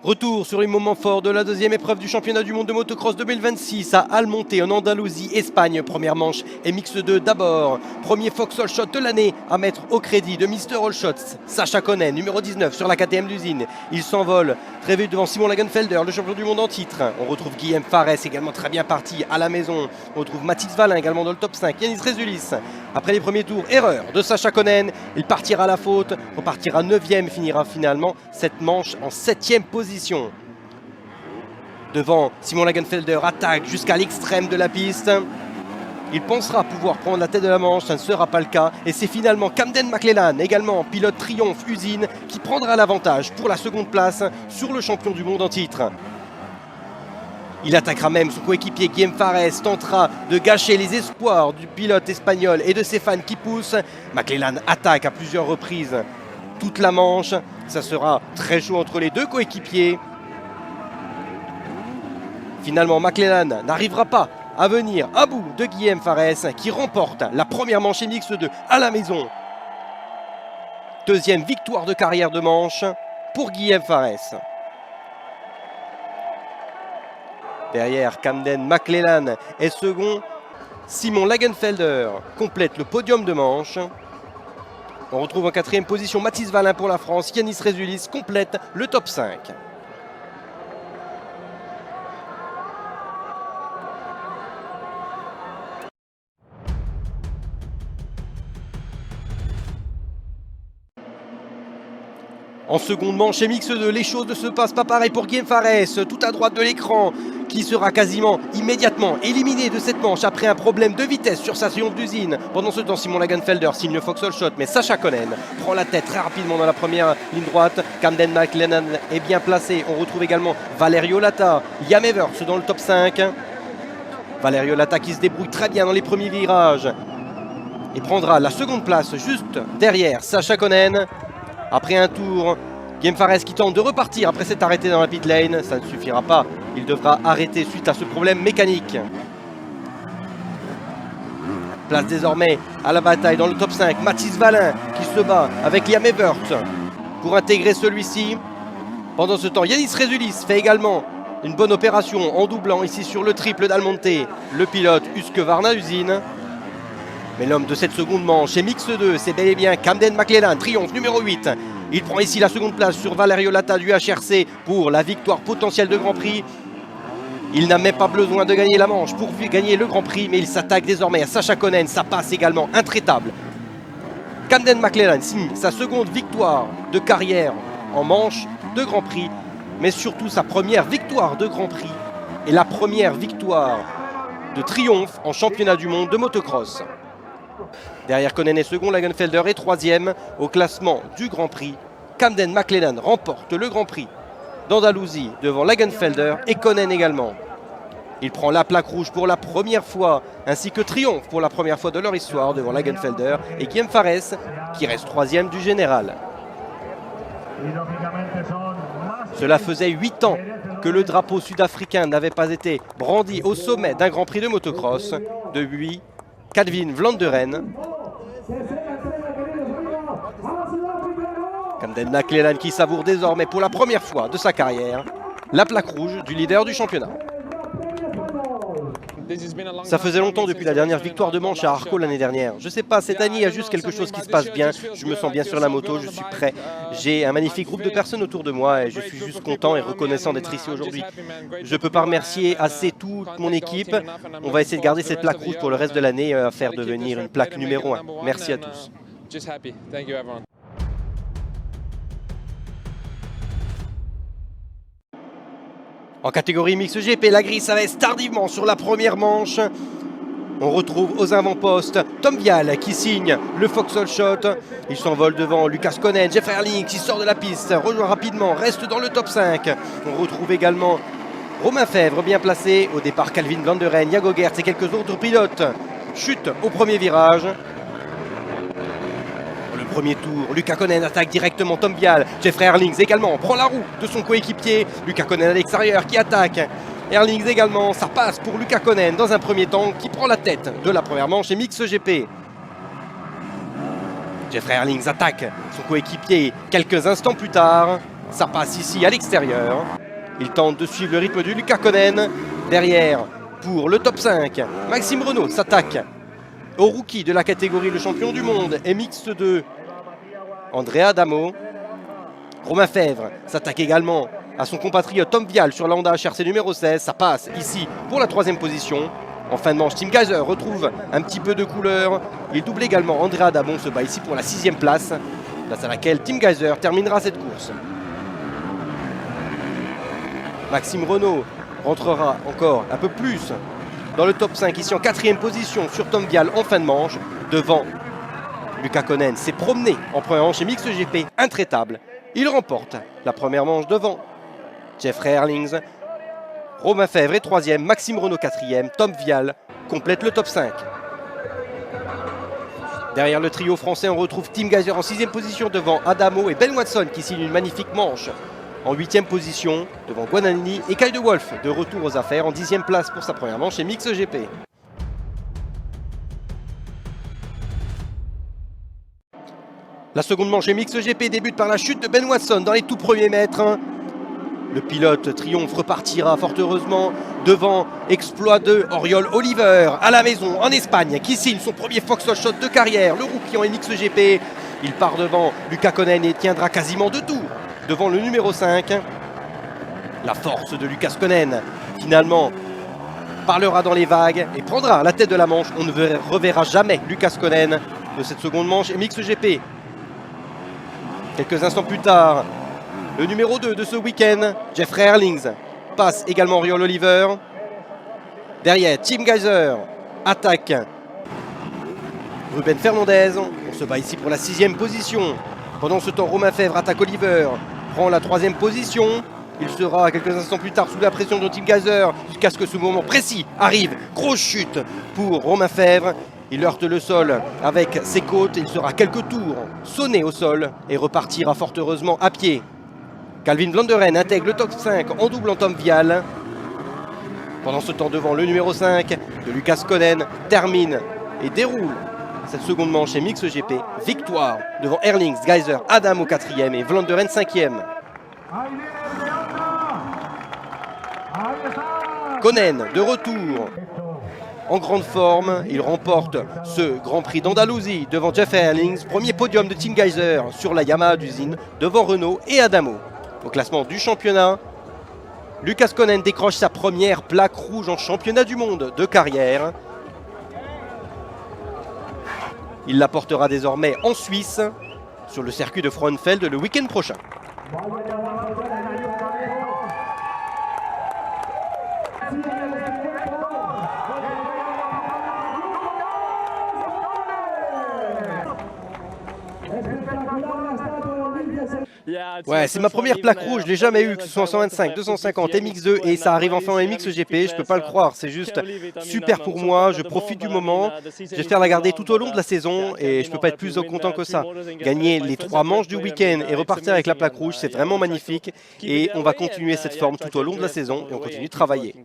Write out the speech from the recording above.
Retour sur les moments forts de la deuxième épreuve du championnat du monde de motocross 2026 à Almonte en Andalousie, Espagne. Première manche et mix 2 d'abord. Premier Fox All Shot de l'année à mettre au crédit de Mr. All Shots, Sacha Konen, numéro 19 sur la KTM d'usine. Il s'envole très vite devant Simon Lagenfelder, le champion du monde en titre. On retrouve Guillaume Farès également très bien parti à la maison. On retrouve Mathis Valin également dans le top 5. Yanis Rézulis. Après les premiers tours, erreur de Sacha Konen. Il partira à la faute, repartira 9e, finira finalement cette manche en 7e position. Devant Simon Lagenfelder, attaque jusqu'à l'extrême de la piste. Il pensera pouvoir prendre la tête de la manche, ça ne sera pas le cas. Et c'est finalement Camden McLellan, également pilote Triomphe Usine, qui prendra l'avantage pour la seconde place sur le champion du monde en titre. Il attaquera même son coéquipier Guillaume Farès, tentera de gâcher les espoirs du pilote espagnol et de ses fans qui poussent. McLellan attaque à plusieurs reprises toute la manche. Ça sera très chaud entre les deux coéquipiers. Finalement, McLellan n'arrivera pas à venir à bout de Guillaume Farès qui remporte la première manche MX2 à la maison. Deuxième victoire de carrière de manche pour Guillaume Farès. Derrière, Camden McLellan est second. Simon Lagenfelder complète le podium de manche. On retrouve en 4e position Mathis Valin pour la France. Yanis Rézulis complète le top 5. En seconde manche MX2, les choses ne se passent pas pareil pour Guillaume Farès, tout à droite de l'écran, qui sera quasiment immédiatement éliminé de cette manche après un problème de vitesse sur sa triomphe d'usine. Pendant ce temps, Simon Lagenfelder signe le Fox All Shot, mais Sacha Konen prend la tête très rapidement dans la première ligne droite. Camden McLellan est bien placé. On retrouve également Valerio Lata, Liam Evers dans le top 5. Valerio Lata qui se débrouille très bien dans les premiers virages et prendra la seconde place juste derrière Sacha Konen. Après un tour, Guillaume Farès qui tente de repartir après s'être arrêté dans la pit lane. Ça ne suffira pas, il devra arrêter suite à ce problème mécanique. Place désormais à la bataille dans le top 5. Mathis Valin qui se bat avec Liam Evers pour intégrer celui-ci. Pendant ce temps, Yanis Rézulis fait également une bonne opération en doublant ici sur le triple d'Almonte le pilote Husqvarna Usine. Mais l'homme de cette seconde manche est MX2, c'est bel et bien Camden McLellan, Triomphe numéro 8. Il prend ici la seconde place sur Valerio Lata du HRC pour la victoire potentielle de Grand Prix. Il n'a même pas besoin de gagner la manche pour gagner le Grand Prix, mais il s'attaque désormais à Sacha Konen, ça passe également intraitable. Camden McLellan signe sa seconde victoire de carrière en manche de Grand Prix, mais surtout sa première victoire de Grand Prix et la première victoire de triomphe en championnat du monde de motocross. Derrière Konen est second, Lagenfelder est 3e au classement du Grand Prix. Camden McLellan remporte le Grand Prix d'Andalousie devant Lagenfelder et Konen également. Il prend la plaque rouge pour la première fois, ainsi que triomphe pour la première fois de leur histoire devant Lagenfelder et Guillaume Farès qui reste 3e du général. Cela faisait 8 ans que le drapeau sud-africain n'avait pas été brandi au sommet d'un Grand Prix de motocross depuis Calvin Vlanderen. Camden McLellan qui savoure désormais pour la première fois de sa carrière la plaque rouge du leader du championnat. Ça faisait longtemps depuis la dernière victoire de manche à Arco l'année dernière. Je sais pas, cette année il y a juste quelque chose qui se passe bien. Je me sens bien sur la moto, je suis prêt. J'ai un magnifique groupe de personnes autour de moi et je suis juste content et reconnaissant d'être ici aujourd'hui. Je peux pas remercier assez toute mon équipe. On va essayer de garder cette plaque rouge pour le reste de l'année et faire devenir une plaque numéro 1. Merci à tous. En catégorie mix GP, la grille s'avance tardivement sur la première manche. On retrouve aux avant-postes Tom Vial qui signe le Fox All Shot. Il s'envole devant Lucas Konen, Jeff Erling qui sort de la piste, rejoint rapidement, reste dans le top 5. On retrouve également Romain Fèvre bien placé. Au départ, Calvin Vlanderen, Jago Gertz et quelques autres pilotes chutent au premier virage. Premier tour, Lucas Konen attaque directement Tom Vial. Jeff Erlings également prend la roue de son coéquipier. Lucas Konen à l'extérieur qui attaque. Erlings également, ça passe pour Lucas Konen dans un premier temps qui prend la tête de la première manche et Mix GP. Jeff Erlings attaque son coéquipier quelques instants plus tard. Ça passe ici à l'extérieur. Il tente de suivre le rythme du Luca Konen. Derrière, pour le top 5, Maxime Renault s'attaque au rookie de la catégorie le champion du monde MX2, André Adamo. Romain Fèvre s'attaque également à son compatriote Tom Vial sur la Honda HRC numéro 16. Ça passe ici pour la 3e position. En fin de manche, Tim Geiser retrouve un petit peu de couleur. Il double également André Adamo, se bat ici pour la 6e place. Place à laquelle Tim Geiser terminera cette course. Maxime Renault rentrera encore un peu plus dans le top 5, ici en 4e position sur Tom Vial en fin de manche. Devant Luca Konen s'est promené en première manche et Mix GP intraitable. Il remporte la première manche devant Jeffrey Herlings. Romain Fèvre est 3e, Maxime Renault 4e, Tom Vial complète le top 5. Derrière le trio français, on retrouve Tim Geiser en 6e position devant Adamo et Ben Watson qui signe une magnifique manche. En 8e position devant Guadagnini et Kyle de Wolf de retour aux affaires en 10e place pour sa première manche chez Mix GP. La seconde manche chez Mix GP débute par la chute de Ben Watson dans les tout premiers mètres. Le pilote triomphe repartira fort heureusement devant exploit de Oriol Oliver à la maison en Espagne qui signe son premier Fox Shot de carrière. Le rookie en MXGP, il part devant Luca Konen et tiendra quasiment 2 tours devant le numéro 5. La force de Lucas Konen finalement parlera dans les vagues et prendra la tête de la manche. On ne reverra jamais Lucas Konen de cette seconde manche MXGP. Quelques instants plus tard, le numéro 2 de ce week-end, Jeffrey Herlings, passe également Oriol Oliver. Derrière, Tim Geiser attaque Ruben Fernandez. On se bat ici pour la 6e position. Pendant ce temps, Romain Fèvre attaque Oliver, prend la 3e position. Il sera quelques instants plus tard sous la pression de Tim Geiser jusqu'à ce que ce moment précis arrive. Grosse chute pour Romain Fèvre. Il heurte le sol avec ses côtes. Il sera quelques tours sonné au sol et repartira fort heureusement à pied. Calvin Vlanderen intègre le top 5 en doublant Tom Vial. Pendant ce temps, devant le numéro 5 de Lucas Konen, termine et déroule cette seconde manche chez Mix GP. Victoire devant Herlings, Geiser, Adamo 4e et Vlanderen 5e. Konen de retour en grande forme. Il remporte ce Grand Prix d'Andalousie devant Jeffrey Herlings. Premier podium de Tim Geiser sur la Yamaha d'usine devant Renault et Adamo. Au classement du championnat, Lucas Konen décroche sa première plaque rouge en championnat du monde de carrière. Il la portera désormais en Suisse sur le circuit de Frauenfeld le week-end prochain. Ouais, c'est ma première plaque rouge, je l'ai jamais eu, que ce soit en 125, 250, MX2 et ça arrive enfin en MXGP, je peux pas le croire, c'est juste super pour moi, je profite du moment, j'espère la garder tout au long de la saison et je peux pas être plus content que ça. Gagner les 3 manches du week-end et repartir avec la plaque rouge, c'est vraiment magnifique et on va continuer cette forme tout au long de la saison et on continue de travailler.